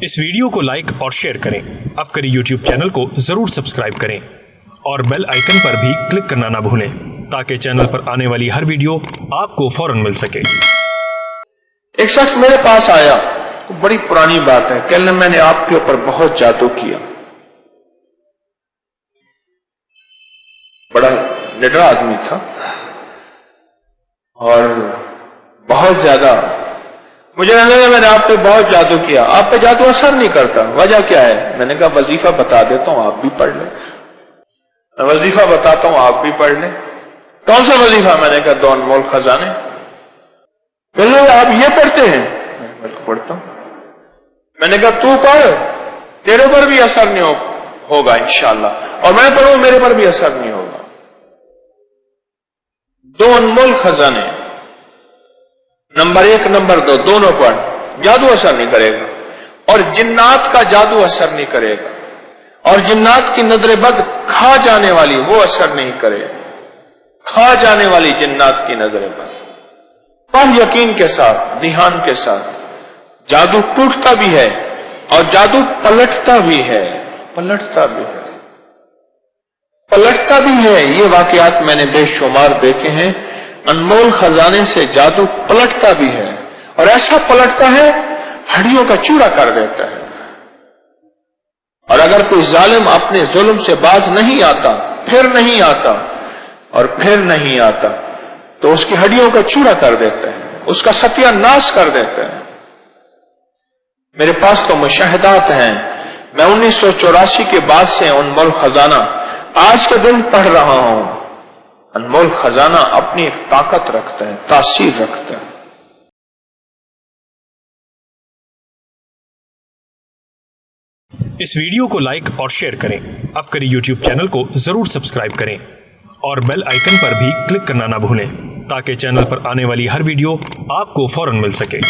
इस वीडियो को लाइक और शेयर करें। अब करें यूट्यूब चैनल को जरूर सब्सक्राइब करें और बेल आइकन पर भी क्लिक करना ना भूलें ताकि चैनल पर आने वाली हर वीडियो आपको फौरन मिल सके। एक शख्स मेरे पास आया, बड़ी पुरानी बात है, कहने मैंने आपके ऊपर बहुत जादू किया। बड़ा निडर आदमी था और बहुत ज्यादा मुझे लगा मैंने आप पे बहुत जादू किया। आप पे जादू असर नहीं करता, वजह क्या है? मैंने कहा वजीफा बता देता हूं, आप भी पढ़ लें। वजीफा बताता हूं, आप भी पढ़ लें। कौन सा वजीफा? मैंने कहा दो अनमोल खजाने। बोले आप ये पढ़ते हैं? मैं पढ़ता हूं। मैंने कहा तू पढ़, तेरे पर भी असर नहीं होगा इंशाअल्लाह, और मैं पढ़ूं मेरे पर भी असर नहीं होगा। दो अनमोल खजाने, नंबर 1 नंबर 2 दोनों पर जादू असर नहीं करेगा, और जिन्नात का जादू असर नहीं करेगा, और जिन्नात की नजर बद खा जाने वाली वो असर नहीं करेगा। खा जाने वाली जिन्नात की नजर बद पर यकीन के साथ, ध्यान के साथ, जादू टूटता भी है और जादू पलटता भी है। पलटता भी है, पलटता भी है। ये वाकयात मैंने बेशुमार देखे हैं। अनमोल खजाने से जादू पलटता भी है, और ऐसा पलटता है हड्डियों का चूरा कर देता है। और अगर कोई जालिम अपने जुल्म से बाज नहीं आता, फिर नहीं आता और फिर नहीं आता, तो उसकी हड्डियों का चूरा कर देता है, उसका सत्यानाश कर देता है। मेरे पास तो मुशाहिदात हैं। मैं 1984 के बाद से अनमोल खजाना आज के दिन पढ़ रहा हूं। अनमोल खजाना अपनी एक ताकत रखता है, तासीर रखता है। इस वीडियो को लाइक और शेयर करें। अब करें यूट्यूब चैनल को जरूर सब्सक्राइब करें और बेल आइकन पर भी क्लिक करना ना भूलें ताकि चैनल पर आने वाली हर वीडियो आपको फौरन मिल सके।